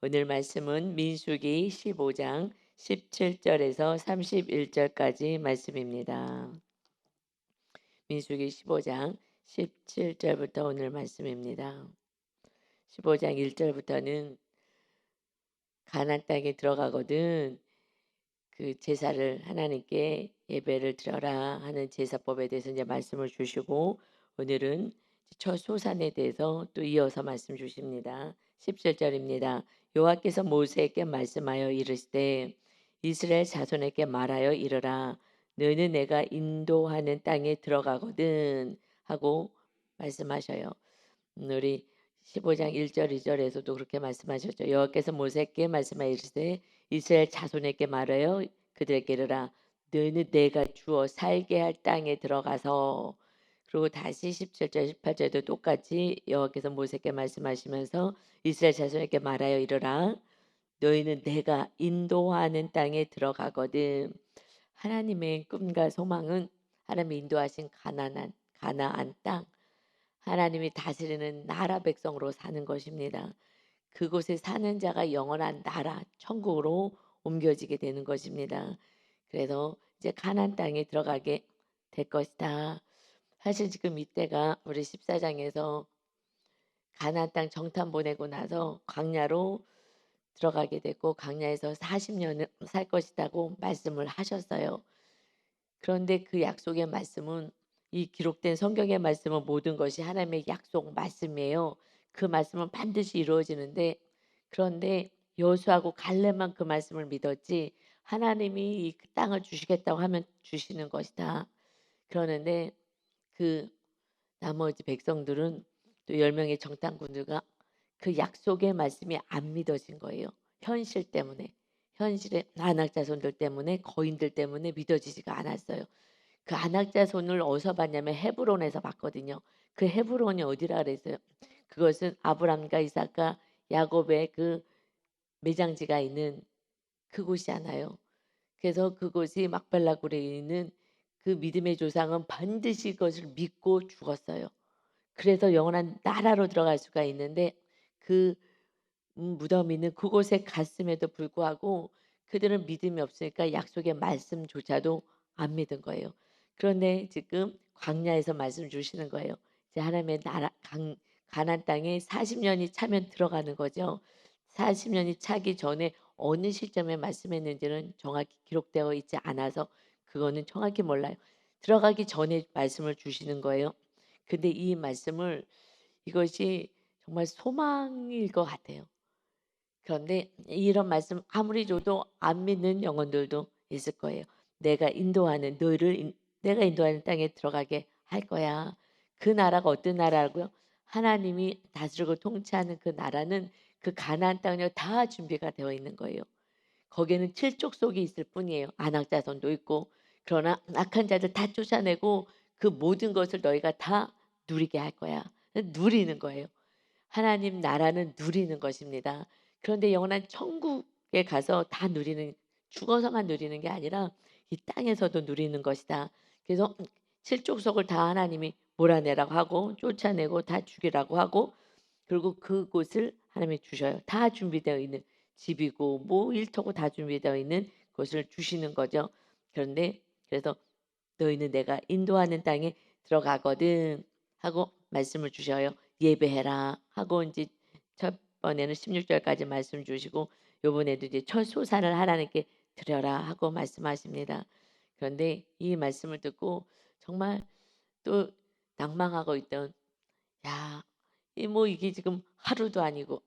오늘 말씀은 민수기 15장 17절에서 31절까지 말씀입니다. 민수기 15장 17절부터 오늘 말씀입니다. 15장 1절부터는 가나안 땅에 들어가거든 그 제사를 하나님께 예배를 드려라 하는 제사법에 대해서 이제 말씀을 주시고, 오늘은 첫 소산에 대해서 또 이어서 말씀 주십니다. 17절입니다. 여호와께서 모세에게 말씀하여 이르시되 이스라엘 자손에게 말하여 이르라. 너는 내가 인도하는 땅에 들어가거든 하고 말씀하셔요. 우리 15장 1절 2절에서도 그렇게 말씀하셨죠. 여호와께서 모세에게 말씀하여 이르시되 이스라엘 자손에게 말하여 그들에게 이르라. 너는 내가 주어 살게 할 땅에 들어가서, 그리고 다시 17절 18절도 똑같이 여호와께서 모세에게 말씀하시면서 이스라엘 자손에게 말하여 이르라. 너희는 내가 인도하는 땅에 들어가거든. 하나님의 꿈과 소망은 하나님이 인도하신 가나안 땅, 하나님이 다스리는 나라 백성으로 사는 것입니다. 그곳에 사는 자가 영원한 나라 천국으로 옮겨지게 되는 것입니다. 그래서 이제 가나안 땅에 들어가게 될 것이다. 사실 지금 이때가 우리 14장에서 가나안 땅 정탐 보내고 나서 광야로 들어가게 됐고, 광야에서 40년을 살 것이라고 말씀을 하셨어요. 그런데 그 약속의 말씀은, 이 기록된 성경의 말씀은 모든 것이 하나님의 약속 말씀이에요. 그 말씀은 반드시 이루어지는데, 그런데 여호수아하고 갈렙만 그 말씀을 믿었지 하나님이 이 땅을 주시겠다고 하면 주시는 것이다. 그러는데 그 나머지 백성들은, 또 10명의 정탐꾼들과 그 약속의 말씀이 안 믿어진 거예요. 현실 때문에, 현실의 안악자손들 때문에, 거인들 때문에 믿어지지가 않았어요. 그 안악자손을 어디서 봤냐면 헤브론에서 봤거든요. 그 헤브론이 어디라 그랬어요? 그것은 아브람과 이삭과 야곱의 그 매장지가 있는 그곳이잖아요. 그래서 그곳이 막벨라굴에 있는 그 믿음의 조상은 반드시 그것을 믿고 죽었어요. 그래서 영원한 나라로 들어갈 수가 있는데, 그 무덤이 있는 그곳에 갔음에도 불구하고 그들은 믿음이 없으니까 약속의 말씀조차도 안 믿은 거예요. 그런데 지금 광야에서 말씀 주시는 거예요. 이제 하나님의 나라 가나안 땅에 40년이 차면 들어가는 거죠. 40년이 차기 전에 어느 시점에 말씀했는지는 정확히 기록되어 있지 않아서 그거는 정확히 몰라요. 들어가기 전에 말씀을 주시는 거예요. 근데 이 말씀을, 이것이 정말 소망일 것 같아요. 그런데 이런 말씀 아무리 줘도 안 믿는 영혼들도 있을 거예요. 내가 인도하는 땅에 들어가게 할 거야. 그 나라가 어떤 나라라고요? 하나님이 다스리고 통치하는 그 나라는 그 가나안 땅에 다 준비가 되어 있는 거예요. 거기에는 칠족속이 있을 뿐이에요. 안악자손도 있고. 그러나 악한 자들 다 쫓아내고 그 모든 것을 너희가 다 누리게 할 거야. 누리는 거예요. 하나님 나라는 누리는 것입니다. 그런데 영원한 천국에 가서 다 누리는, 죽어서만 누리는 게 아니라 이 땅에서도 누리는 것이다. 그래서 칠족속을 다 하나님이 몰아내라고 하고 쫓아내고 다 죽이라고 하고, 그리고 그곳을 하나님이 주셔요. 다 준비되어 있는 집이고 뭐 일터고 다 준비되어 있는 것을 주시는 거죠. 그런데 그래서 너희는 내가 인도하는 땅에 들어가거든 하고 말씀을 주셔요. 예배해라 하고, 이제 첫 번에는 16절까지 말씀 주시고, 요번에도 이제 첫 소산을 하나님께 드려라 하고 말씀하십니다. 그런데 이 말씀을 듣고 정말 또 낭망하고 있던, 야, 이 뭐 이게 지금 하루도 아니고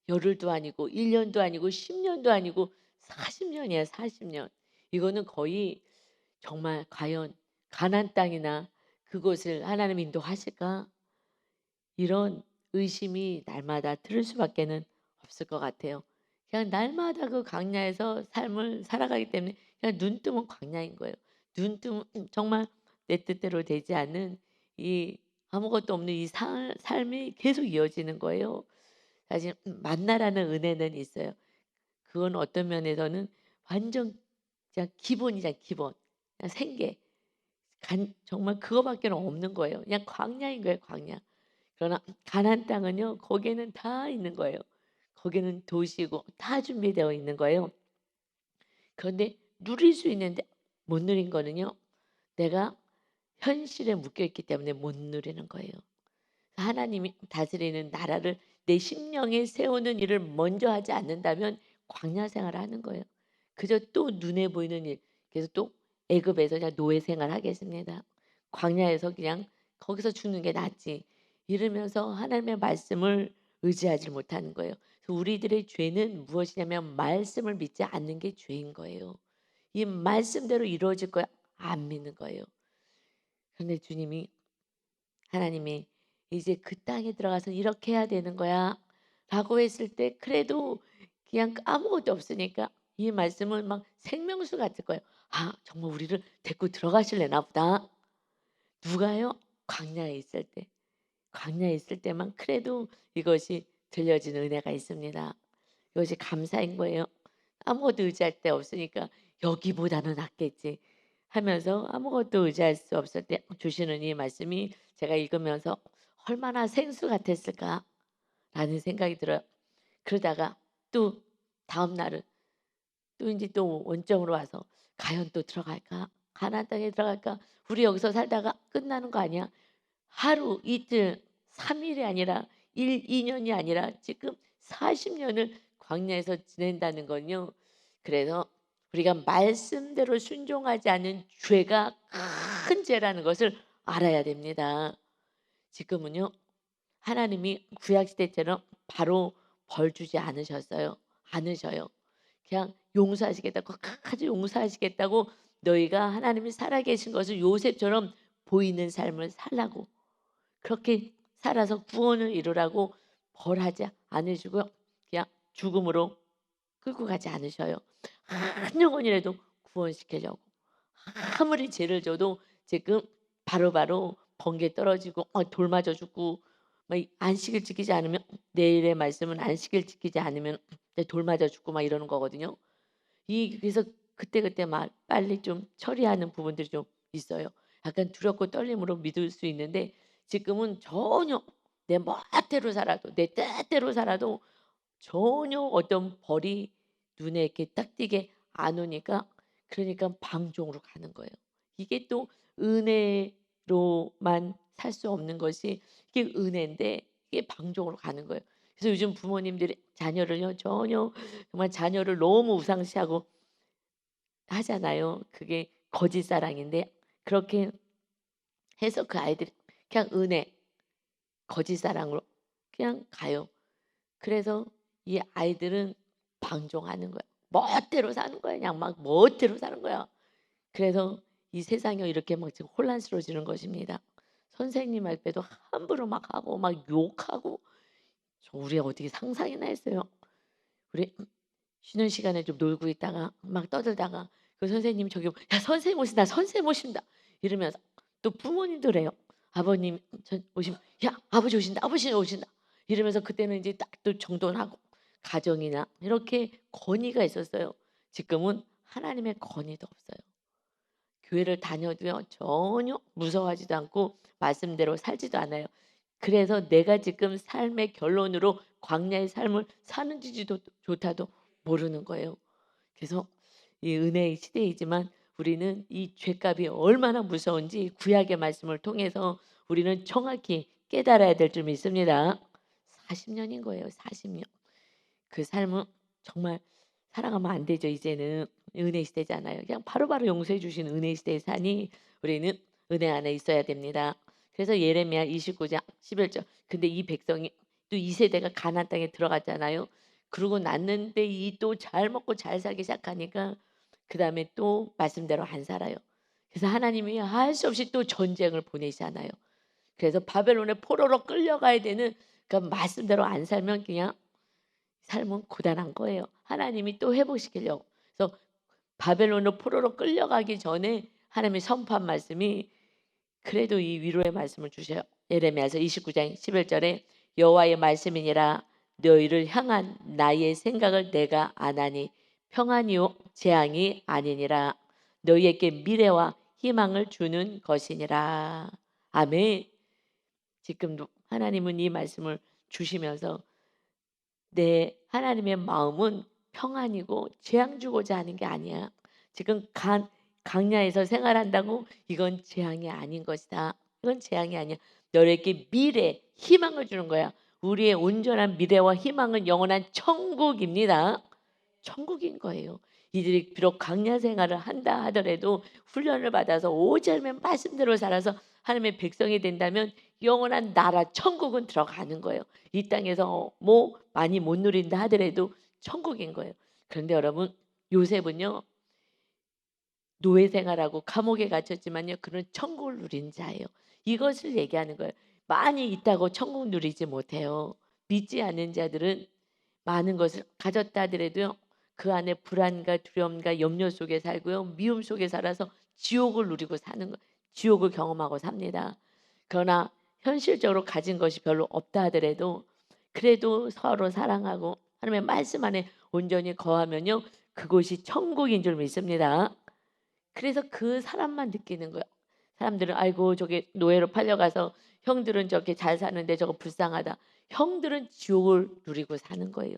열흘도 아니고 1년도 아니고 10년도 아니고 40년이야, 40년. 이거는 거의, 정말 과연 가나안 땅이나 그곳을 하나님 인도하실까? 이런 의심이 날마다 들을 수밖에는 없을 것 같아요. 그냥 날마다 그 광야에서 삶을 살아가기 때문에 그냥 눈 뜨면 광야인 거예요. 눈 뜨면 정말 내 뜻대로 되지 않는, 이 아무것도 없는 이 삶이 계속 이어지는 거예요. 사실 만나라는 은혜는 있어요. 그건 어떤 면에서는 완전 그냥 기본이잖아, 기본. 그냥 생계. 정말 그거밖에 없는 거예요. 그냥 광야인 거예요, 광야. 그러나 가나안 땅은요, 거기에는 다 있는 거예요. 거기는 도시고 다 준비되어 있는 거예요. 그런데 누릴 수 있는데 못 누린 거는요. 내가 현실에 묶여 있기 때문에 못 누리는 거예요. 하나님이 다스리는 나라를 내 심령에 세우는 일을 먼저 하지 않는다면 광야 생활을 하는 거예요. 그저 또 눈에 보이는 일. 그래서 또 애굽에서 그냥 노예 생활하겠습니다. 광야에서 그냥 거기서 죽는 게 낫지. 이러면서 하나님의 말씀을 의지하지 못하는 거예요. 그래서 우리들의 죄는 무엇이냐면 말씀을 믿지 않는 게 죄인 거예요. 이 말씀대로 이루어질 거야 안 믿는 거예요. 그런데 주님이 하나님이 이제 그 땅에 들어가서 이렇게 해야 되는 거야 라고 했을 때 그래도 그냥 아무것도 없으니까 이 말씀은 막 생명수 같을 거예요. 아 정말 우리를 데리고 들어가실래나 보다. 누가요? 광야에 있을 때. 광야에 있을 때만 그래도 이것이 들려지는 은혜가 있습니다. 이것이 감사인 거예요. 아무것도 의지할 데 없으니까 '여기보다는 낫겠지.' 하면서 아무것도 의지할 수 없을 때 주시는 이 말씀이 제가 읽으면서 '얼마나 생수 같았을까.'라는 생각이 들어요. 그러다가 또 다음 날은 또 인제 또 원점으로 와서 '과연 또 들어갈까? 가나안 땅에 들어갈까? 우리 여기서 살다가 끝나는 거 아니야?' 하루, 이틀, 3 일이 아니라 1-2 년이 아니라 지금 40 년을 광야에서 지낸다는 건요. 그래서 우리가 말씀대로 순종하지 않은 죄가 큰 죄라는 것을 알아야 됩니다. 지금은요. 하나님이 구약 시대처럼 바로 벌 주지 않으셨어요. 않으셔요. 그냥 용서하시겠다고 끝까지 용서하시겠다고 너희가 하나님이 살아계신 것을 요셉처럼 보이는 삶을 살라고 그렇게 살아서 구원을 이루라고 벌하지 않으시고요. 그냥 죽음으로 끌고 가지 않으셔요. 한 영혼이라도 구원시키려고. 아무리 죄를 져도 지금 바로바로 번개 떨어지고 돌 맞아 죽고 막 안식을 지키지 않으면 내일의 말씀은 안식을 지키지 않으면 돌 맞아 죽고 막 이러는 거거든요. 그래서 그때그때 막 빨리 좀 처리하는 부분들이 좀 있어요. 약간 두렵고 떨림으로 믿을 수 있는데 지금은 전혀 내 멋대로 살아도 내 뜻대로 살아도 전혀 어떤 벌이 눈에 이렇게 딱 띄게 안 오니까 그러니까 방종으로 가는 거예요. 이게 또 은혜로만 살 수 없는 것이 이게 은혜인데 이게 방종으로 가는 거예요. 그래서 요즘 부모님들이 자녀를요 전혀 정말 자녀를 너무 우상시하고 하잖아요. 그게 거짓 사랑인데 그렇게 해서 그 아이들이 그냥 은혜, 거짓 사랑으로 그냥 가요. 그래서 이 아이들은 방종하는 거야. 멋대로 사는 거야. 그냥 막 멋대로 사는 거야. 그래서 이 세상이 이렇게 막 지금 혼란스러워지는 것입니다. 선생님 할 때도 함부로 막 하고 막 욕하고 우리 어떻게 상상이나 했어요. 우리 쉬는 시간에 좀 놀고 있다가 막 떠들다가 그 선생님이 저기 "야 선생님 오신다. 선생님 오신다." 이러면서 또 부모님도 그래요. 아버님 오시면 "야 아버지 오신다. 아버지 오신다." 이러면서 그때는 이제 딱 또 정돈하고 가정이나 이렇게 권위가 있었어요. 지금은 하나님의 권위도 없어요. 교회를 다녀도요 전혀 무서워하지도 않고 말씀대로 살지도 않아요. 그래서 내가 지금 삶의 결론으로 광야의 삶을 사는지도 조차도 모르는 거예요. 그래서 이 은혜의 시대이지만 우리는 이 죄값이 얼마나 무서운지 구약의 말씀을 통해서 우리는 정확히 깨달아야 될 줄 믿습니다. 40 년인 거예요. 40 년. 그 삶은 정말 살아가면 안 되죠. 이제는 은혜 시대잖아요. 그냥 바로바로 용서해 주시는 은혜 시대에 사니 우리는 은혜 안에 있어야 됩니다. 그래서 예레미야 29장 11절. 근데 이 백성이 또 이 세대가 가나안 땅에 들어갔잖아요. 그러고 났는데 이 또 잘 먹고 잘 살기 시작하니까 그다음에 또 말씀대로 안 살아요. 그래서 하나님이 할 수 없이 또 전쟁을 보내시잖아요. 그래서 바벨론의 포로로 끌려가야 되는 그러니까 말씀대로 안 살면 그냥 삶은 고단한 거예요. 하나님이 또 회복시키려고. 그래서 바벨론으로 포로로 끌려가기 전에 하나님이 선포한 말씀이 그래도 이 위로의 말씀을 주셔요. 예레미야서 29장 11절에 여호와의 말씀이니라 너희를 향한 나의 생각을 내가 아나니 평안이요 재앙이 아니니라 너희에게 미래와 희망을 주는 것이니라. 아멘. 지금도 하나님은 이 말씀을 주시면서 내 하나님의 마음은 평안이고 재앙 주고자 하는 게 아니야. 지금 강야에서 생활한다고 이건 재앙이 아닌 것이다. 이건 재앙이 아니야. 너에게 미래, 희망을 주는 거야. 우리의 온전한 미래와 희망은 영원한 천국입니다. 천국인 거예요. 이들이 비록 강야 생활을 한다 하더라도 훈련을 받아서 오절면 말씀대로 살아서 하나님의 백성이 된다면 영원한 나라 천국은 들어가는 거예요. 이 땅에서 뭐 많이 못 누린다 하더라도 천국인 거예요. 그런데 여러분, 요셉은요, 노예 생활하고 감옥에 갇혔지만요, 그는 천국을 누린 자예요. 이것을 얘기하는 거예요. 많이 있다고 천국 누리지 못해요. 믿지 않는 자들은 많은 것을 가졌다 하더라도요, 그 안에 불안과 두려움과 염려 속에 살고요, 미움 속에 살아서 지옥을 누리고 사는 거, 지옥을 경험하고 삽니다. 그러나 현실적으로 가진 것이 별로 없다 하더라도 그래도 서로 사랑하고 하나님의 말씀 안에 온전히 거하면요, 그곳이 천국인 줄 믿습니다. 그래서 그 사람만 느끼는 거예요. 사람들은 아이고 저게 노예로 팔려가서 형들은 저렇게 잘 사는데 저거 불쌍하다. 형들은 지옥을 누리고 사는 거예요.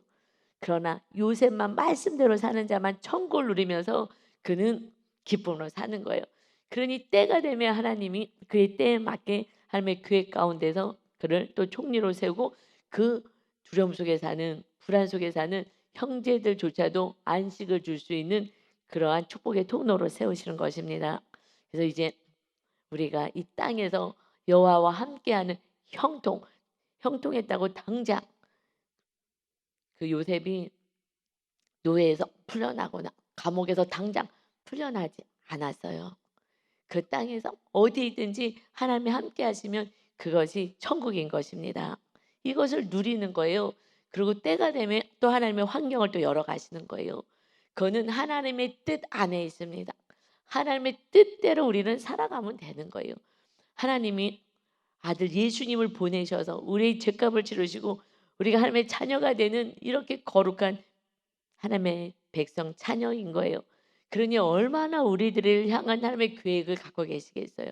그러나 요셉만 말씀대로 사는 자만 천국을 누리면서 그는 기쁨으로 사는 거예요. 그러니 때가 되면 하나님이 그의 때에 맞게 하나님의 계획 가운데서 그를 또 총리로 세우고 그 두려움 속에 사는 불안 속에 사는 형제들조차도 안식을 줄 수 있는 그러한 축복의 통로로 세우시는 것입니다. 그래서 이제 우리가 이 땅에서 여호와와 함께하는 형통했다고 당장 그 요셉이 노예에서 풀려나거나 감옥에서 당장 풀려나지 않았어요. 그 땅에서 어디든지 하나님이 함께 하시면 그것이 천국인 것입니다. 이것을 누리는 거예요. 그리고 때가 되면 또 하나님의 환경을 또 열어가시는 거예요. 그거는 하나님의 뜻 안에 있습니다. 하나님의 뜻대로 우리는 살아가면 되는 거예요. 하나님이 아들 예수님을 보내셔서 우리의 죄값을 치르시고 우리가 하나님의 자녀가 되는 이렇게 거룩한 하나님의 백성 자녀인 거예요. 그러니 얼마나 우리들을 향한 하나님의 계획을 갖고 계시겠어요.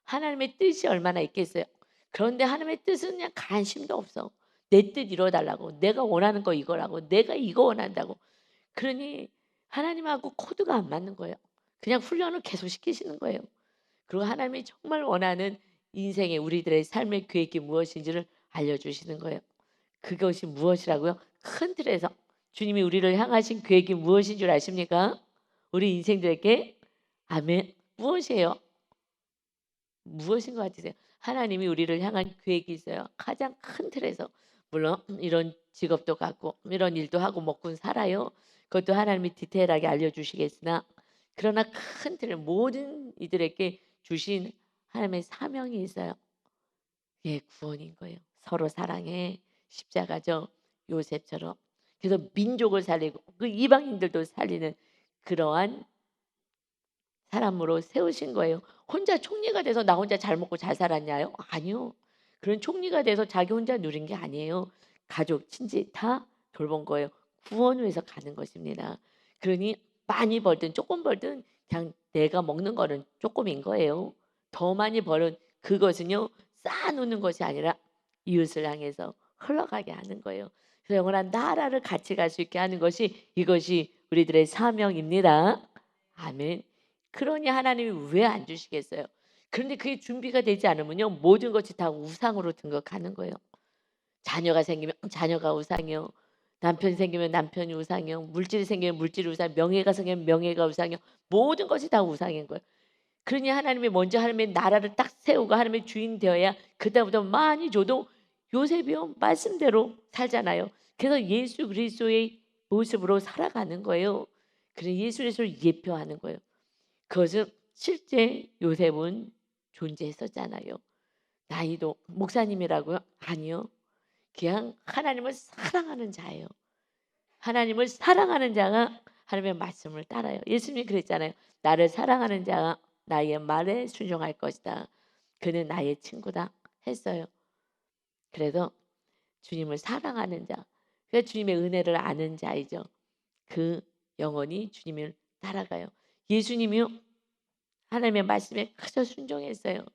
하나님의 뜻이 얼마나 있겠어요. 그런데 하나님의 뜻은 그냥 관심도 없어. 내 뜻 이뤄달라고, 내가 원하는 거 이거라고, 내가 이거 원한다고. 그러니 하나님하고 코드가 안 맞는 거예요. 그냥 훈련을 계속 시키시는 거예요. 그리고 하나님이 정말 원하는 인생의 우리들의 삶의 계획이 무엇인지를 알려주시는 거예요. 그것이 무엇이라고요? 큰 틀에서 주님이 우리를 향하신 계획이 무엇인 줄 아십니까? 우리 인생들에게 아멘. 무엇이에요? 무엇인 것 같으세요? 하나님이 우리를 향한 계획이 있어요. 가장 큰 틀에서. 물론 이런 직업도 갖고 이런 일도 하고 먹고 살아요. 그것도 하나님이 디테일하게 알려주시겠으나 그러나 큰 틀에 모든 이들에게 주신 하나님의 사명이 있어요. 예, 구원인 거예요. 서로 사랑해. 십자가죠. 요셉처럼. 그래서 민족을 살리고 그 이방인들도 살리는 그러한 사람으로 세우신 거예요. 혼자 총리가 돼서 나 혼자 잘 먹고 잘 살았냐요? 아니요. 그런 총리가 돼서 자기 혼자 누린 게 아니에요. 가족, 친지 다 돌본 거예요. 구원을 위해서 가는 것입니다. 그러니 많이 벌든 조금 벌든 그냥 내가 먹는 거는 조금인 거예요. 더 많이 벌은 그것은요, 쌓아놓는 것이 아니라 이웃을 향해서 흘러가게 하는 거예요. 그래서 영원한 나라를 같이 갈 수 있게 하는 것이 이것이 우리들의 사명입니다. 아멘. 그러니 하나님이 왜 안 주시겠어요? 그런데 그게 준비가 되지 않으면요, 모든 것이 다 우상으로 등극하는 거예요. 자녀가 생기면 자녀가 우상이요. 남편이 생기면 남편이 우상이요. 물질이 생기면 물질이 우상, 명예가 생기면 명예가 우상이요. 모든 것이 다 우상인 거예요. 그러니 하나님이 먼저 하나님의 나라를 딱 세우고 하나님의 주인 되어야 그다음부터 많이 줘도 요셉이요, 말씀대로 살잖아요. 그래서 예수 그리스도의 모습으로 살아가는 거예요. 그래서 예수 그리스도를 예표하는 거예요. 그것은 실제 요셉은 존재했었잖아요. 나이도 목사님이라고요? 아니요. 그냥 하나님을 사랑하는 자예요. 하나님을 사랑하는 자가 하나님의 말씀을 따라요. 예수님이 그랬잖아요. 나를 사랑하는 자가 나의 말에 순종할 것이다. 그는 나의 친구다 했어요. 그래서 주님을 사랑하는 자, 그래서 주님의 은혜를 아는 자이죠. 그 영혼이 주님을 따라가요. 예수님이요, 하나님의 말씀에 그저 순종했어요.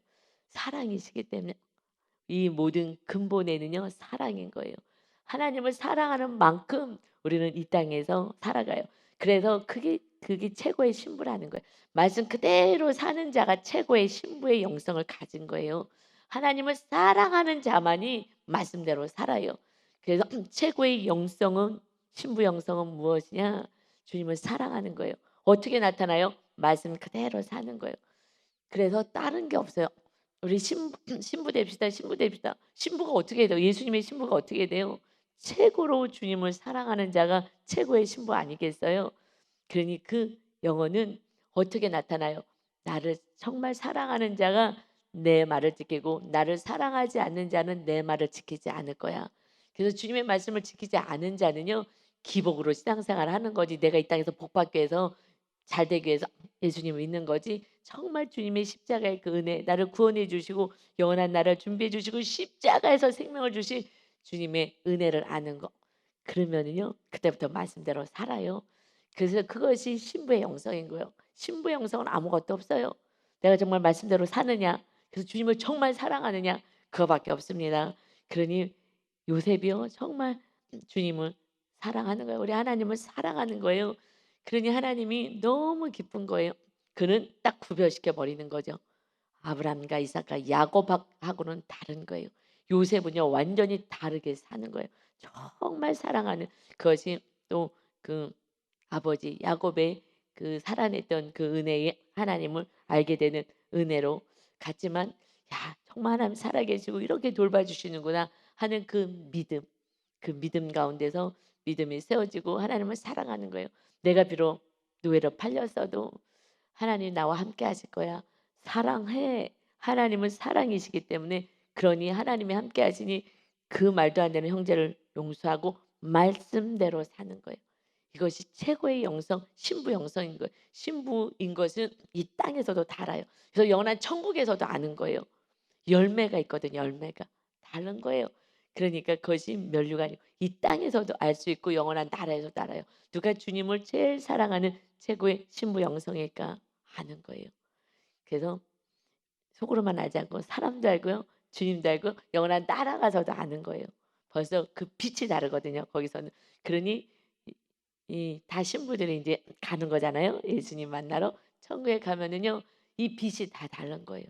사랑이시기 때문에. 이 모든 근본에는요, 사랑인 거예요. 하나님을 사랑하는 만큼 우리는 이 땅에서 살아가요. 그래서 그게 최고의 신부라는 거예요. 말씀 그대로 사는 자가 최고의 신부의 영성을 가진 거예요. 하나님을 사랑하는 자만이 말씀대로 살아요. 그래서 최고의 영성은 신부 영성은 무엇이냐? 주님을 사랑하는 거예요. 어떻게 나타나요? 말씀 그대로 사는 거예요. 그래서 다른 게 없어요. 우리 신부 됩시다. 신부 됩시다. 신부가 어떻게 돼요? 예수님의 신부가 어떻게 돼요? 최고로 주님을 사랑하는 자가 최고의 신부 아니겠어요? 그러니 그 영혼은 어떻게 나타나요? 나를 정말 사랑하는 자가 내 말을 지키고 나를 사랑하지 않는 자는 내 말을 지키지 않을 거야. 그래서 주님의 말씀을 지키지 않은 자는요. 기복으로 신앙생활을 하는 거지. 내가 이 땅에서 복 받기 위해서 잘 되기 위해서 예수님을 믿는 거지. 정말 주님의 십자가의 그 은혜 나를 구원해 주시고 영원한 나를 준비해 주시고 십자가에서 생명을 주신 주님의 은혜를 아는 거. 그러면은요. 그때부터 말씀대로 살아요. 그래서 그것이 신부의 영성인 거예요. 신부의 영성은 아무것도 없어요. 내가 정말 말씀대로 사느냐, 그래서 주님을 정말 사랑하느냐, 그거밖에 없습니다. 그러니 요셉이요 정말 주님을 사랑하는 거예요. 우리 하나님을 사랑하는 거예요. 그러니 하나님이 너무 기쁜 거예요. 그는 딱 구별시켜 버리는 거죠. 아브라함과 이삭과 야곱하고는 다른 거예요. 요셉은요 완전히 다르게 사는 거예요. 정말 사랑하는 그것이 또 그 아버지 야곱의 그 살아냈던 그 은혜의 하나님을 알게 되는 은혜로 갔지만 야 정말 하나님 살아계시고 이렇게 돌봐주시는구나 하는 그 믿음 가운데서 믿음이 세워지고 하나님을 사랑하는 거예요. 내가 비록 노예로 팔렸어도 하나님 나와 함께 하실 거야. 사랑해. 하나님은 사랑이시기 때문에 그러니 하나님이 함께 하시니 그 말도 안 되는 형제를 용서하고 말씀대로 사는 거예요. 이것이 최고의 영성, 신부 영성인 거예요. 신부인 것은 이 땅에서도 달아요. 그래서 영원한 천국에서도 아는 거예요. 열매가 있거든요. 열매가 다른 거예요. 그러니까 그것이 면류가 아니고 이 땅에서도 알 수 있고 영원한 나라에서도 알아요. 누가 주님을 제일 사랑하는 최고의 신부 영성일까 아는 거예요. 그래서 속으로만 알지 않고 사람도 알고요. 주님도 알고 영원한 나라 가서도 아는 거예요. 벌써 그 빛이 다르거든요. 거기서는. 그러니 이 다 신부들이 이제 가는 거잖아요. 예수님 만나러. 천국에 가면은요. 이 빛이 다 다른 거예요.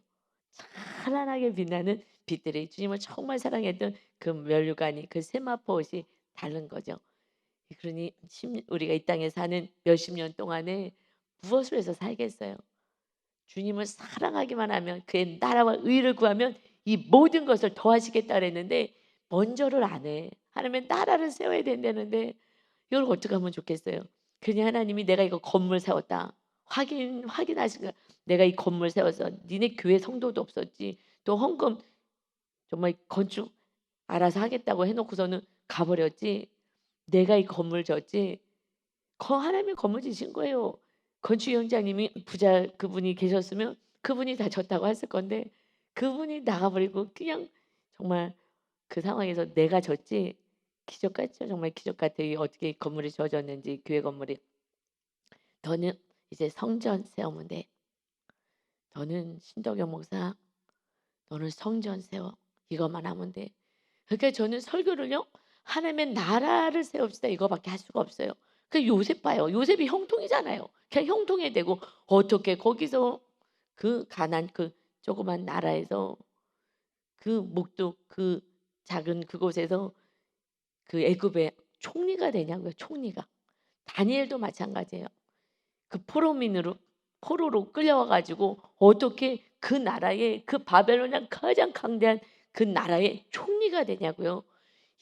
찬란하게 빛나는 빛들이 주님을 정말 사랑했던 그 면류관이 그 세마포옷이 다른 거죠. 그러니 우리가 이 땅에 사는 몇십 년 동안에 무엇을 해서 살겠어요? 주님을 사랑하기만 하면 그의 나라와 의를 구하면 이 모든 것을 더하시겠다 그랬는데 먼저를 안 해. 하나님의 나라를 세워야 된다는데 이걸 어떻게 하면 좋겠어요? 그냥 하나님이 내가 이거 건물 세웠다. 확인하신 거야. 내가 이 건물 세워서 니네 교회 성도도 없었지. 또 헌금 정말 건축 알아서 하겠다고 해놓고서는 가버렸지. 내가 이 건물 졌지. 하나님이 건물 지신 거예요. 건축위원장님이 부자 그분이 계셨으면 그분이 다 졌다고 했을 건데 그분이 나가버리고 그냥 정말 그 상황에서 내가 졌지. 기적 같죠. 정말 기적 같아요. 어떻게 건물이 져졌는지 교회 건물이. 너는 이제 성전 세우면 돼. 너는 신덕영 목사 너는 성전 세워. 이것만 하면 돼. 그러니까 저는 설교를요. 하나님의 나라를 세웁시다 이거밖에 할 수가 없어요. 그 요셉 봐요. 요셉이 형통이잖아요. 그냥 형통이 되고 어떻게 거기서 그 가난 그 조그만 나라에서 그 목도 그 작은 그곳에서 그 애굽의 총리가 되냐고요. 총리가. 다니엘도 마찬가지예요. 그 포로로 끌려와 가지고 어떻게 그 나라의 그 바벨론이랑 가장 강대한 그 나라의 총리가 되냐고요.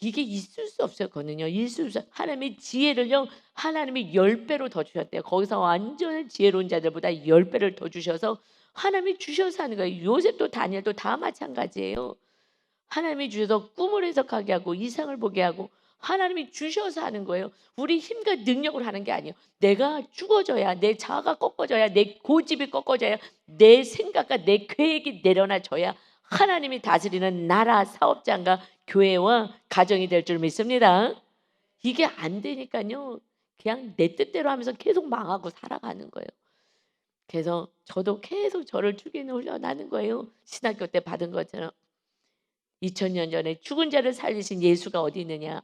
이게 있을 수 없었거든요. 있을 수 하나님의 지혜를요. 하나님이 10배로 더 주셨대요. 거기서 완전 지혜로운 자들보다 10배를 더 주셔서 하나님이 주셔서 하는 거예요. 요셉도 다니엘도 다 마찬가지예요. 하나님이 주셔서 꿈을 해석하게 하고 이상을 보게 하고 하나님이 주셔서 하는 거예요. 우리 힘과 능력으로 하는 게 아니에요. 내가 죽어져야 내 자아가 꺾어져야 내 고집이 꺾어져야 내 생각과 내 계획이 내려놔져야 하나님이 다스리는 나라 사업장과 교회와 가정이 될 줄 믿습니다. 이게 안 되니까요. 그냥 내 뜻대로 하면서 계속 망하고 살아가는 거예요. 그래서 저도 계속 저를 죽이는 훈련하는 거예요. 신학교 때 받은 것처럼. 2000년 전에 죽은 자를 살리신 예수가 어디 있느냐?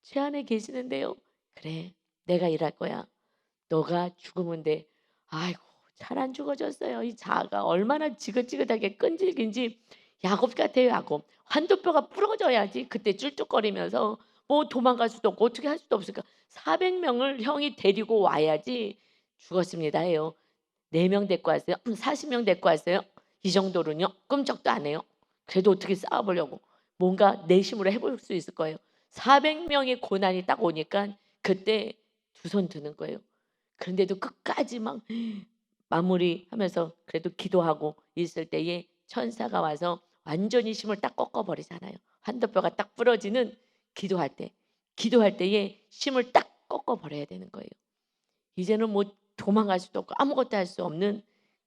제 안에 계시는데요. 그래, 내가 일할 거야. 너가 죽으면 돼. 아이고, 잘 안 죽어졌어요. 이 자아가 얼마나 지긋지긋하게 끈질긴지 야곱 같아요, 야곱. 환도뼈가 부러져야지 그때 쩔뚝거리면서 뭐 도망갈 수도 없고 어떻게 할 수도 없으니까 400명을 형이 데리고 와야지 죽었습니다 해요. 4명 데리고 왔어요. 40명 데리고 왔어요. 이 정도로는요. 끔찍도 안 해요. 그래도 어떻게 싸워보려고 뭔가 내심으로 해볼 수 있을 거예요. 400명의 고난이 딱 오니까 그때 두 손 드는 거예요. 그런데도 끝까지 막 마무리하면서 그래도 기도하고 있을 때에 천사가 와서 완전히 힘을 딱 꺾어버리잖아요. 환도뼈가 딱 부러지는 기도할 때, 기도할 때에 힘을 딱 꺾어버려야 되는 거예요. 이제는 뭐 도망갈 수도 없고 아무것도 할 수 없는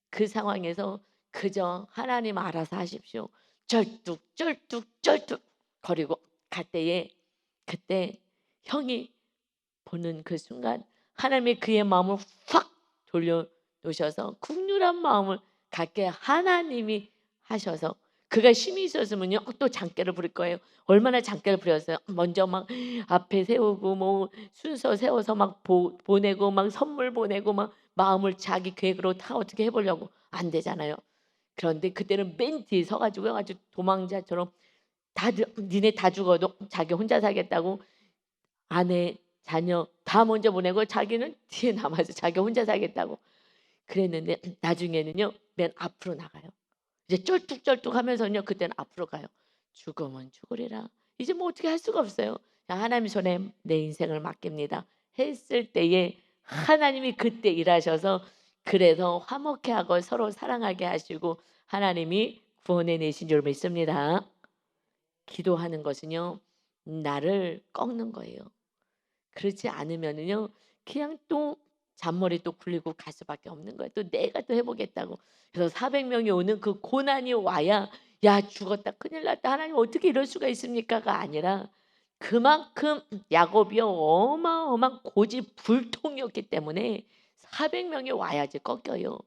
그 상황에서 그저 하나님 알아서 하십시오. 쩔뚝쩔뚝쩔뚝 거리고 갈 때에 그때 형이 보는 그 순간 하나님이 그의 마음을 확 돌려놓으셔서 국률한 마음을 갖게 하나님이 하셔서 그가 힘이 있었으면요 또 장깨를 부릴 거예요. 얼마나 장깨를 부렸어요. 먼저 막 앞에 세우고 뭐 순서 세워서 막 보내고 막 선물 보내고 막 마음을 자기 계획으로 다 어떻게 해보려고 안 되잖아요. 그런데 그때는 맨 뒤에 서가지고 아주 도망자처럼 다들 니네 다 죽어도 자기 혼자 살겠다고 아내, 자녀 다 먼저 보내고 자기는 뒤에 남아서 자기 혼자 살겠다고 그랬는데 나중에는요 맨 앞으로 나가요. 이제 쩔뚝쩔뚝하면서요 그때는 앞으로 가요. 죽으면 죽으리라. 이제 뭐 어떻게 할 수가 없어요. 그냥 하나님 손에 내 인생을 맡깁니다. 했을 때에 하나님이 그때 일하셔서 그래서 화목해 하고 서로 사랑하게 하시고 하나님이 구원해 내신 줄 믿습니다. 기도하는 것은요 나를 꺾는 거예요. 그렇지 않으면은요 그냥 또 잔머리 또 굴리고 갈 수밖에 없는 거예요. 또 내가 또 해보겠다고. 그래서 400명이 오는 그 고난이 와야 야 죽었다 큰일 났다 하나님 어떻게 이럴 수가 있습니까가 아니라 그만큼 야곱이 어마어마한 고집불통이었기 때문에 400명이 와야지 꺾여요.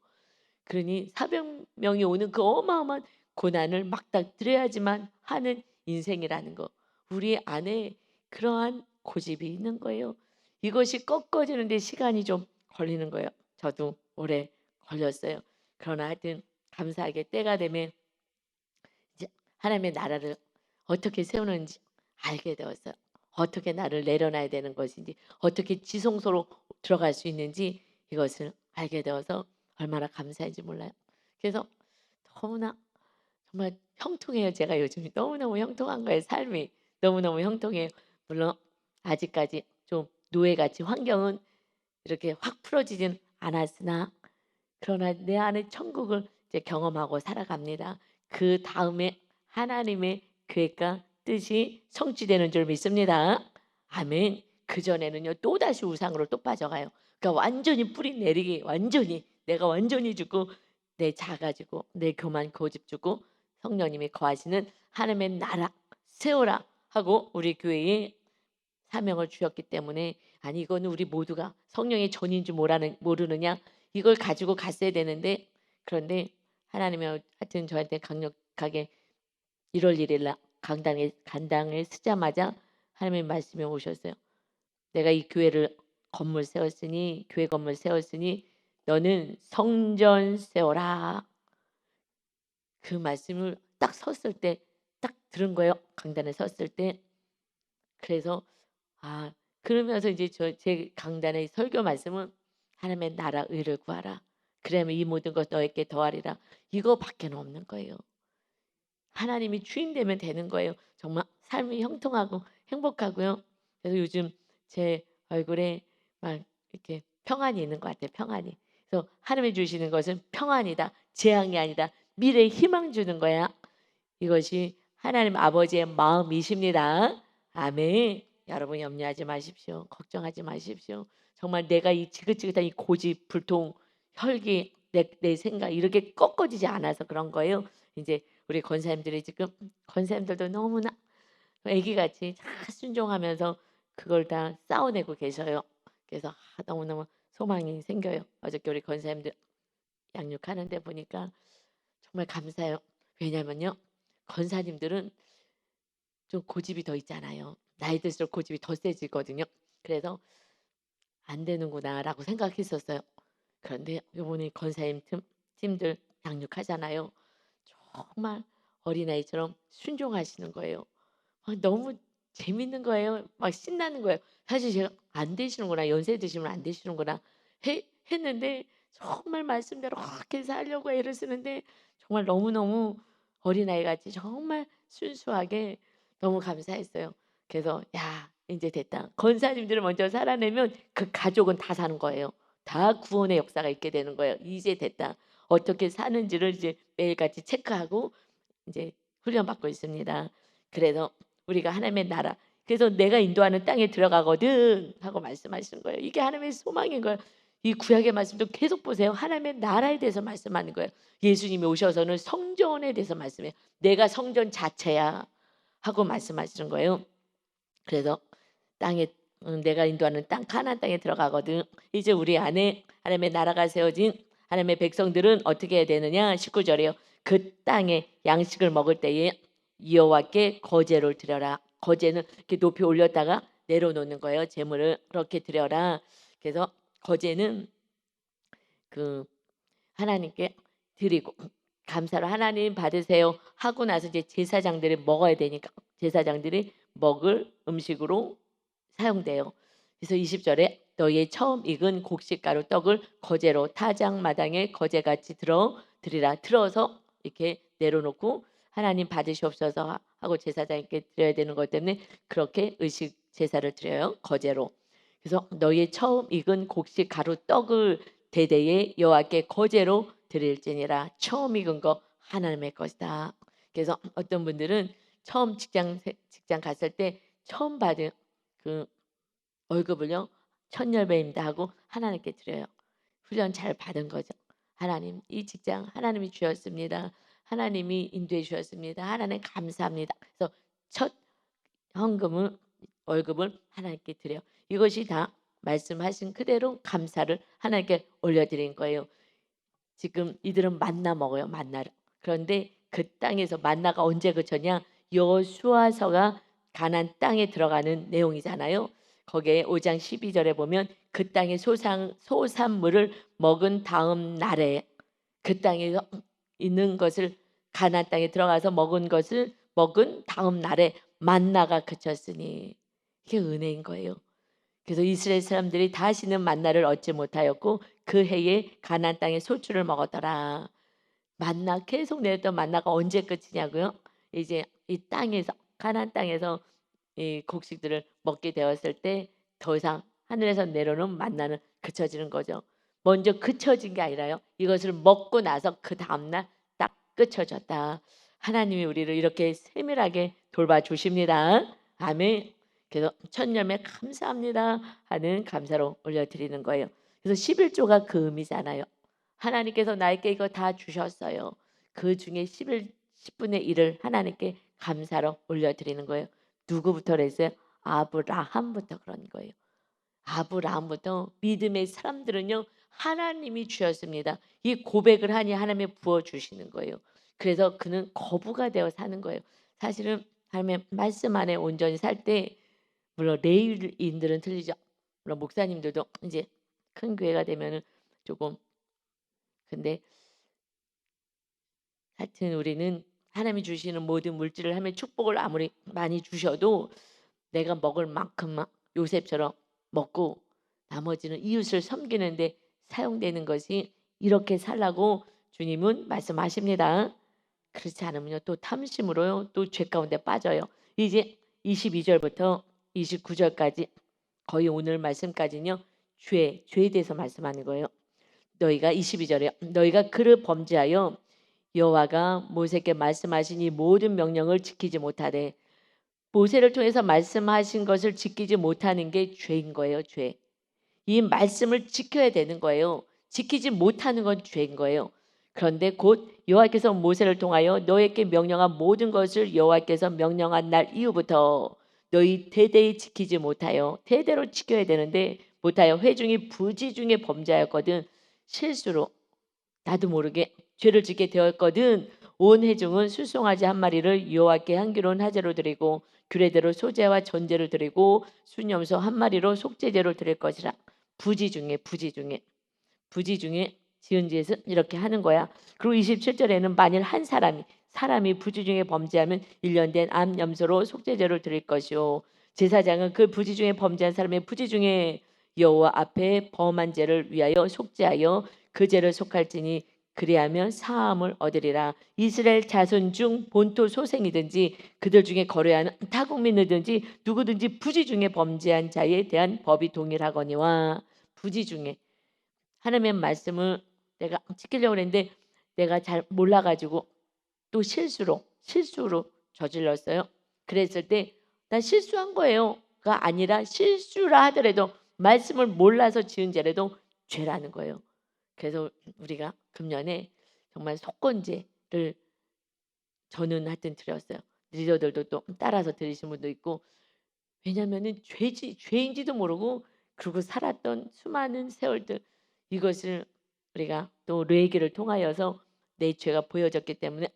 그러니 400명이 오는 그 어마어마한 고난을 막닥뜨려야지만 하는 인생이라는 거. 우리 안에 그러한 고집이 있는 거예요. 이것이 꺾어지는데 시간이 좀 걸리는 거예요. 저도 오래 걸렸어요. 그러나 하여튼 감사하게 때가 되면 이제 하나님의 나라를 어떻게 세우는지 알게 되었어요. 어떻게 나를 내려놔야 되는 것인지 어떻게 지성소로 들어갈 수 있는지 이것을 알게 되어서 얼마나 감사한지 몰라요. 그래서 너무나 정말 형통해요. 제가 요즘 너무너무 형통한 거예요. 삶이 너무너무 형통해요. 물론 아직까지 좀 노예같이 환경은 이렇게 확 풀어지진 않았으나 그러나 내 안에 천국을 이제 경험하고 살아갑니다. 그 다음에 하나님의 계획과 뜻이 성취되는 줄 믿습니다. 아멘. 그 전에는요 또 다시 우상으로 또 빠져가요. 그러니까 완전히 뿌리 내리기 완전히 내가 완전히 죽고 내 자 가지고 내 교만 고집 주고 성령님이 거하시는 하나님의 나라 세우라 하고 우리 교회에 사명을 주셨기 때문에 아니 이거는 우리 모두가 성령의 전인 줄 모르느냐 이걸 가지고 갔어야 되는데 그런데 하나님이 하여튼 저한테 강력하게 1월 1일 날 강당에 쓰자마자 하나님의 말씀이 오셨어요. 내가 이 교회를 건물 세웠으니 교회 건물 세웠으니 너는 성전 세워라. 그 말씀을 딱 섰을 때 딱 들은 거예요. 강단에 섰을 때. 그래서 아 그러면서 이제 제 강단의 설교 말씀은 하나님의 나라 의를 구하라. 그러면 이 모든 것 너에게 더하리라. 이거밖에는 없는 거예요. 하나님이 주인 되면 되는 거예요. 정말 삶이 형통하고 행복하고요. 그래서 요즘 제 얼굴에 막 이렇게 평안이 있는 것 같아요. 평안이. 그래서 하나님이 주시는 것은 평안이다. 재앙이 아니다. 미래에 희망 주는 거야. 이것이 하나님 아버지의 마음이십니다. 아멘. 여러분 염려하지 마십시오. 걱정하지 마십시오. 정말 내가 이 지긋지긋한 이 고집, 불통, 혈기, 내 생각 이렇게 꺾어지지 않아서 그런 거예요. 이제 우리 권사님들이 지금 권사님들도 너무나 애기같이 다 순종하면서 그걸 다 싸워내고 계셔요. 그래서 너무너무 소망이 생겨요. 어저께 우리 권사님들 양육하는데 보니까 정말 감사해요. 왜냐면요. 권사님들은 좀 고집이 더 있잖아요. 나이 들수록 고집이 더 세지거든요. 그래서 안 되는구나라고 생각했었어요. 그런데 요번에 권사님 팀들 양육하잖아요. 정말 어린아이처럼 순종하시는 거예요. 너무 재밌는 거예요. 막 신나는 거예요. 사실 제가 '안 되시는구나. 연세 드시면 안 되시는구나.' 했는데 정말 말씀대로 그렇게 해서 하려고 애를 쓰는데 정말 너무너무 어린아이같이 정말 순수하게 너무 감사했어요. 그래서 '야 인제 됐다.' 권사님들을 먼저 살아내면 그 가족은 다 사는 거예요. 다 구원의 역사가 있게 되는 거예요. '이제 됐다.' 어떻게 사는지를 이제 매일같이 체크하고 이제 훈련받고 있습니다. 그래서 우리가 하나님의 나라 그래서 "내가 인도하는 땅에 들어가거든." 하고 말씀하시는 거예요. 이게 하나님의 소망인 거예요. 이 구약의 말씀도 계속 보세요. 하나님의 나라에 대해서 말씀하는 거예요. 예수님이 오셔서는 성전에 대해서 말씀해요. "내가 성전 자체야." 하고 말씀하시는 거예요. 그래서 땅에 내가 인도하는 땅 가나안 땅에 들어가거든. 이제 우리 안에 하나님의 나라가 세워진 하나님의 백성들은 어떻게 해야 되느냐? 19 절이에요. 그 땅에 양식을 먹을 때에 여호와께 거제를 드려라. 거제는 이렇게 높이 올렸다가 내려놓는 거예요. 재물을 그렇게 드려라. 그래서 거제는 그 하나님께 드리고 감사로 하나님 받으세요 하고 나서 이제 제사장들이 먹어야 되니까 제사장들이 먹을 음식으로 사용돼요. 그래서 20절에 너희의 처음 익은 곡식가루 떡을 거제로 타작마당에 거제같이 드리라. 들어서 이렇게 내려놓고 하나님 받으시옵소서 하고 제사장님께 드려야 되는 것 때문에 그렇게 의식 제사를 드려요. 거제로. 그래서 너희의 처음 익은 곡식가루 떡을 대대에 여호와께 거제로 드릴지니라. 처음 익은 거 하나님의 것이다. 그래서 어떤 분들은 처음 직장 갔을 때 처음 받은 그 월급을요 천열배입니다 하고 하나님께 드려요. 훈련 잘 받은 거죠. 하나님 이 직장 하나님이 주셨습니다. 하나님이 인도해 주셨습니다. 하나님 감사합니다. 그래서 첫 헌금을 월급을 하나님께 드려요. 이것이 다 말씀하신 그대로 감사를 하나님께 올려드린 거예요. 지금 이들은 만나 먹어요. 만나를. 그런데 그 땅에서 만나가 언제 그쳤냐? 여수아서가 가나안 땅에 들어가는 내용이잖아요. 거기에 5장 12절에 보면 그 땅의 소산물을 먹은 다음 날에 그 땅에서 있는 것을 가나안 땅에 들어가서 먹은 것을 먹은 다음 날에 만나가 그쳤으니 이게 은혜인 거예요. 그래서 이스라엘 사람들이 다시는 만나를 얻지 못하였고 그 해에 가나안 땅의 소출을 먹었더라. 만나 계속 내렸던 만나가 언제 끝이냐고요? 이제 이 땅에서 가나안 땅에서 이 곡식들을 먹게 되었을 때 더 이상 하늘에서 내려오는 만나는 그쳐지는 거죠. 먼저 그쳐진 게 아니라요. 이것을 먹고 나서 그 다음날 딱 그쳐졌다. 하나님이 우리를 이렇게 세밀하게 돌봐주십니다. 아멘. 그래서 첫 열매 감사합니다 하는 감사로 올려드리는 거예요. 그래서 11조가 그 의미잖아요. 하나님께서 나에게 이거 다 주셨어요. 그 중에 10분의 1을 하나님께 감사로 올려드리는 거예요. 누구부터 그랬어요? 아브라함부터 그런 거예요. 아브라함부터 믿음의 사람들은요. 하나님이 주셨습니다. 이 고백을 하니 하나님이 부어주시는 거예요. 그래서 그는 거부가 되어 사는 거예요. 사실은 하나님의 말씀 안에 온전히 살 때 물론 레위인들은 틀리죠. 물론 목사님들도 이제 큰 교회가 되면은 조금 근데 하여튼 우리는 하나님이 주시는 모든 물질을 하면 축복을 아무리 많이 주셔도 내가 먹을 만큼만 요셉처럼 먹고 나머지는 이웃을 섬기는데 사용되는 것이 이렇게 살라고 주님은 말씀하십니다. 그렇지 않으면요 또 탐심으로요 또 죄 가운데 빠져요. 이제 22절부터 29절까지 거의 오늘 말씀까지는요 죄에 대해서 말씀하는 거예요. 너희가 22절에 너희가 그를 범죄하여 여호와가 모세께 말씀하신 이 모든 명령을 지키지 못하되 모세를 통해서 말씀하신 것을 지키지 못하는 게 죄인 거예요. 죄. 이 말씀을 지켜야 되는 거예요. 지키지 못하는 건 죄인 거예요. 그런데 곧 여호와께서 모세를 통하여 너에게 명령한 모든 것을 여호와께서 명령한 날 이후부터 너희 대대에 지키지 못하여 대대로 지켜야 되는데 못하여 회중이 부지 중에 범죄하였거든 실수로 나도 모르게 죄를 짓게 되었거든 온 회중은 수송아지 한 마리를 여호와께 향기로운 화제로 드리고 규례대로 소제와 전제를 드리고 순염소 한 마리로 속죄제로 드릴 것이라. 부지 중에 지은 짓은 이렇게 하는 거야. 그리고 27절에는 만일 한 사람이 부지 중에 범죄하면 1년 된 암 염소로 속죄제를 드릴 것이요 제사장은 그 부지 중에 범죄한 사람의 부지 중에 여호와 앞에 범한 죄를 위하여 속죄하여 그 죄를 속할지니 그리하면 사함을 얻으리라. 이스라엘 자손 중 본토 소생이든지 그들 중에 거래하는 타국민이든지 누구든지 부지 중에 범죄한 자에 대한 법이 동일하거니와. 부지 중에 하나님의 말씀을 내가 지키려고 했는데 내가 잘 몰라가지고 또 실수로 저질렀어요. 그랬을 때 나 실수한 거예요가 아니라 실수라 하더라도 말씀을 몰라서 지은 죄라도 죄라는 거예요. 그래서 우리가 금년에 정말 속건제를 저는 하여튼 드렸어요. 리더들도 또 따라서 들으신 분도 있고 왜냐면은 죄인지도 모르고 그러고 살았던 수많은 세월들 이것을 우리가 또 뇌기를 통하여서 내 죄가 보여졌기 때문에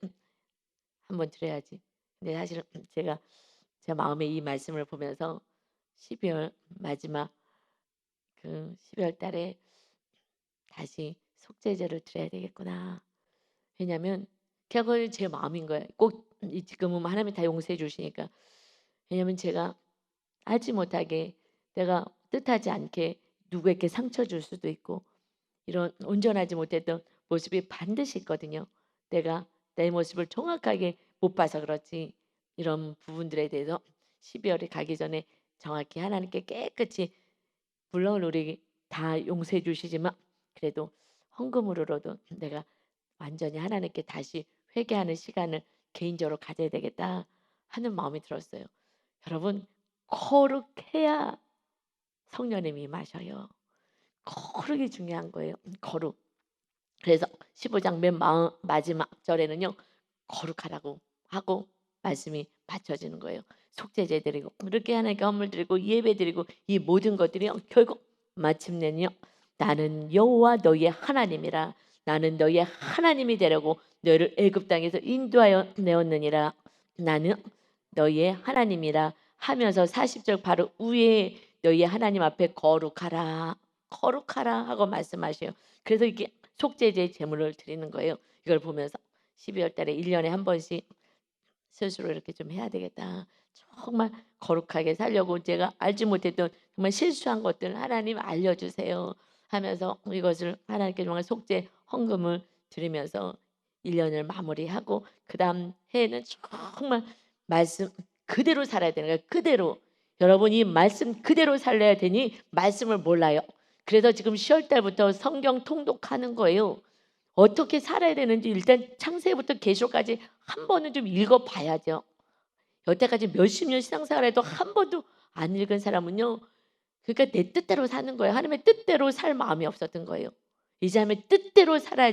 한번 드려야지. 근데 사실은 제가 제 마음에 이 말씀을 보면서 12월 마지막 그 12월 달에 다시 속죄제를 드려야 되겠구나. 왜냐면 그건 제 마음인 거예요. 꼭 지금은 하나님이 다 용서해 주시니까. 왜냐면 제가 알지 못하게 내가 뜻하지 않게 누구에게 상처 줄 수도 있고 이런 온전하지 못했던 모습이 반드시 있거든요. 내가 내 모습을 정확하게 못 봐서 그렇지 이런 부분들에 대해서 12월이 가기 전에 정확히 하나님께 깨끗이 물론 우리 다 용서해 주시지만 그래도 헌금으로라도 내가 완전히 하나님께 다시 회개하는 시간을 개인적으로 가져야 되겠다 하는 마음이 들었어요. 여러분 거룩해야 성령님이 임하셔요. 거룩이 중요한 거예요. 거룩. 그래서 15장 맨 마지막 절에는요. 거룩하라고 하고 말씀이 받쳐지는 거예요. 속죄제 드리고 그렇게 하나님께 헌물 드리고 예배 드리고 이 모든 것들이 결국 마침내는요. 나는 여호와 너희의 하나님이라. 나는 너희의 하나님이 되려고 너희를 애굽 땅에서 인도하여 내었느니라. 나는 너희의 하나님이라 하면서 40절 바로 위에 너희의 하나님 앞에 거룩하라. 거룩하라 하고 말씀하셔요. 그래서 이게 속죄제 제물을 드리는 거예요. 이걸 보면서 12월 달에 1년에 한 번씩 스스로 이렇게 좀 해야 되겠다. 정말 거룩하게 살려고 제가 알지 못했던 정말 실수한 것들 하나님 알려주세요 하면서 이것을 하나님께 정말 속죄 헌금을 드리면서 1년을 마무리하고 그 다음 해에는 정말 말씀 그대로 살아야 되는 거예요. 그대로. 여러분이 말씀 그대로 살려야 되니 말씀을 몰라요. 그래서 지금 10월 달부터 성경 통독하는 거예요. 어떻게 살아야 되는지 일단 창세기부터 계시록까지 한 번은 좀 읽어봐야죠. 여태까지 몇십 년 신앙생활해도 한 번도 안 읽은 사람은요. 그러니까 내 뜻대로 사는 거예요. 하나님의 뜻대로 살 마음이 없었던 거예요. 이제 하나님의 뜻대로 살아야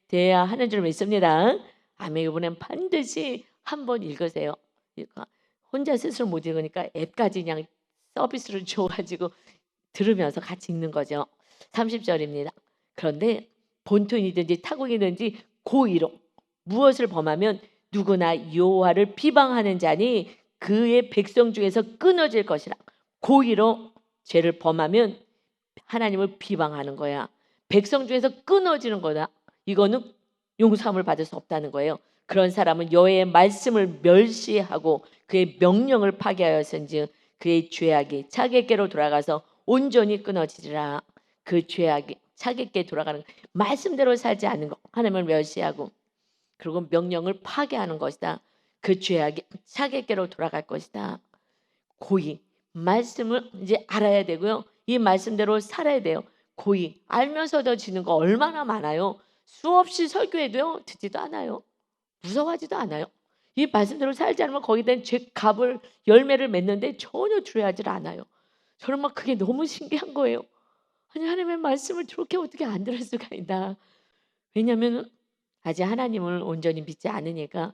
돼야 하는 줄 믿습니다. 아멘. 이번엔 반드시 한 번 읽으세요. 혼자 스스로 못 읽으니까 앱까지 그냥 서비스를 줘가지고 들으면서 같이 읽는 거죠. 30절입니다. 그런데 본토인이든지 타국이든지 고의로 무엇을 범하면 누구나 여호와를 비방하는 자니 그의 백성 중에서 끊어질 것이라. 고의로 죄를 범하면 하나님을 비방하는 거야. 백성 중에서 끊어지는 거다. 이거는 용서함을 받을 수 없다는 거예요. 그런 사람은 여호와의 말씀을 멸시하고 그의 명령을 파괴하였은즉 그의 죄악이 자기에게로 돌아가서 온전히 끊어지리라. 그 죄악이 자기에게 돌아가는 말씀대로 살지 않는 것 하나님을 멸시하고 그리고 명령을 파괴하는 것이다. 그 죄악이 자기에게로 돌아갈 것이다. 고의 말씀을 이제 알아야 되고요. 이 말씀대로 살아야 돼요. 고의 알면서도 지는 거 얼마나 많아요. 수없이 설교해도요 듣지도 않아요. 무서워하지도 않아요. 이 말씀대로 살지 않으면 거기에 대한 죄값을 열매를 맺는데 전혀 두려워하지 않아요. 저는 막 그게 너무 신기한 거예요. 아니 하나님의 말씀을 저렇게 어떻게 안 들을 수가 있나. 왜냐하면 아직 하나님을 온전히 믿지 않으니까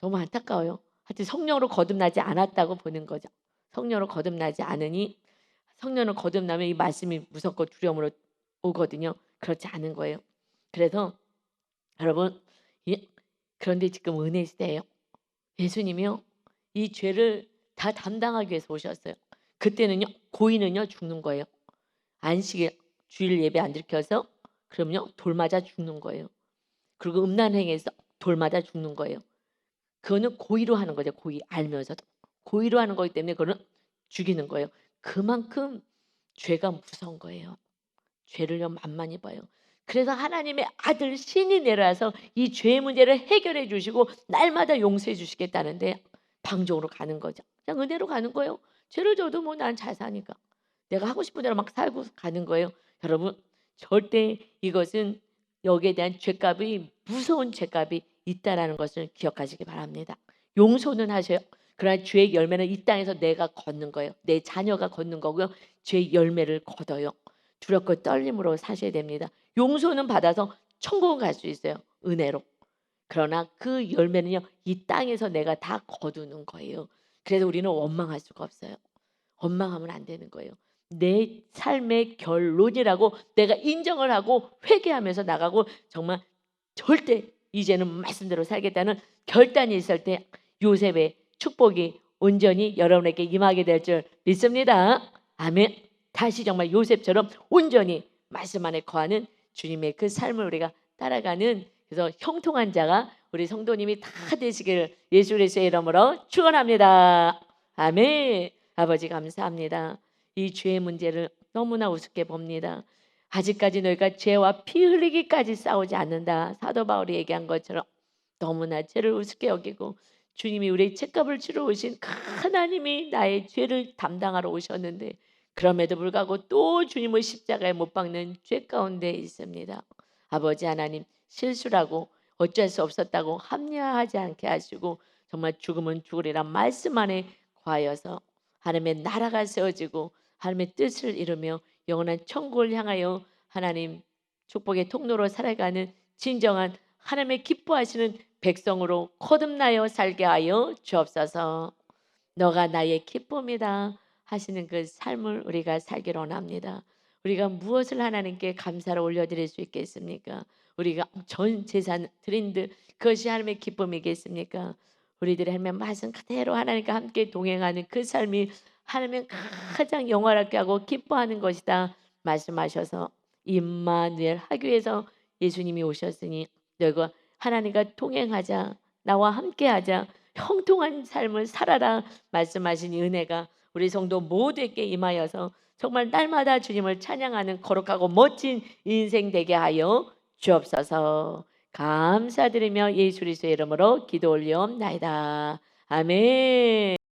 너무 안타까워요. 하여튼 성령으로 거듭나지 않았다고 보는 거죠. 성령으로 거듭나지 않으니 성령으로 거듭나면 이 말씀이 무섭고 두려움으로 오거든요. 그렇지 않은 거예요. 그래서 여러분 그런데 지금 은혜 시대예요. 예수님이요 이 죄를 다 담당하기 위해서 오셨어요. 그때는요 고인은요 죽는 거예요. 안식일 주일 예배 안 지켜서 그럼요 돌 맞아 죽는 거예요. 그리고 음란행해서 돌 맞아 죽는 거예요. 그거는 고의로 하는 거죠. 고의 알면서도 고의로 하는 거기 때문에 그거는 죽이는 거예요. 그만큼 죄가 무서운 거예요. 죄를요 만만히 봐요. 그래서 하나님의 아들 신이 내려와서 이 죄의 문제를 해결해 주시고 날마다 용서해 주시겠다는데 방종으로 가는 거죠. 그냥 은혜로 가는 거예요. 죄를 져도 뭐 난 잘 사니까 내가 하고 싶은 대로 막 살고 가는 거예요. 여러분 절대 이것은 여기에 대한 죄값이 무서운 죄값이 있다라는 것을 기억하시기 바랍니다. 용서는 하셔요. 그러나 죄의 열매는 이 땅에서 내가 걷는 거예요. 내 자녀가 걷는 거고요. 죄의 열매를 거둬요. 두렵고 떨림으로 사셔야 됩니다. 용서는 받아서 천국은 갈 수 있어요. 은혜로. 그러나 그 열매는요. 이 땅에서 내가 다 거두는 거예요. 그래서 우리는 원망할 수가 없어요. 원망하면 안 되는 거예요. 내 삶의 결론이라고 내가 인정을 하고 회개하면서 나가고 정말 절대 이제는 말씀대로 살겠다는 결단이 있을 때 요셉의 축복이 온전히 여러분에게 임하게 될 줄 믿습니다. 아멘. 다시 정말 요셉처럼 온전히 말씀 안에 거하는 주님의 그 삶을 우리가 따라가는 그래서 형통한 자가 우리 성도님이 다 되시길 예수 그리스도의 이름으로 축원합니다. 아멘. 아버지 감사합니다. 이 죄의 문제를 너무나 우습게 봅니다. 아직까지 너희가 죄와 피 흘리기까지 싸우지 않는다. 사도 바울이 얘기한 것처럼 너무나 죄를 우습게 여기고 주님이 우리의 죄값을 치러 오신 그 하나님이 나의 죄를 담당하러 오셨는데 그럼에도 불구하고 또 주님을 십자가에 못 박는 죄 가운데 있습니다. 아버지 하나님 실수라고 어쩔 수 없었다고 합리화하지 않게 하시고 정말 죽으면 죽으리라 말씀 안에 거하여서 하나님의 나라가 세워지고 하나님의 뜻을 이루며 영원한 천국을 향하여 하나님 축복의 통로로 살아가는 진정한 하나님의 기뻐하시는 백성으로 거듭나여 살게 하여 주옵소서. 너가 나의 기쁨이다 하시는 그 삶을 우리가 살기를 원합니다. 우리가 무엇을 하나님께 감사를 올려드릴 수 있겠습니까? 우리가 전 재산 드린 듯 그것이 하나님의 기쁨이겠습니까? 우리들의 하나님의 말씀 그대로 하나님과 함께 동행하는 그 삶이 하나님은 가장 영원하게 하고 기뻐하는 것이다 말씀하셔서 임마누엘 하기 위해서 예수님이 오셨으니 너희가 하나님과 동행하자 나와 함께하자 형통한 삶을 살아라 말씀하신 이 은혜가 우리 성도 모두에게 임하여서 정말 날마다 주님을 찬양하는 거룩하고 멋진 인생 되게 하여 주옵소서. 감사드리며 예수 그리스도의 이름으로 기도 올리옵나이다. 아멘.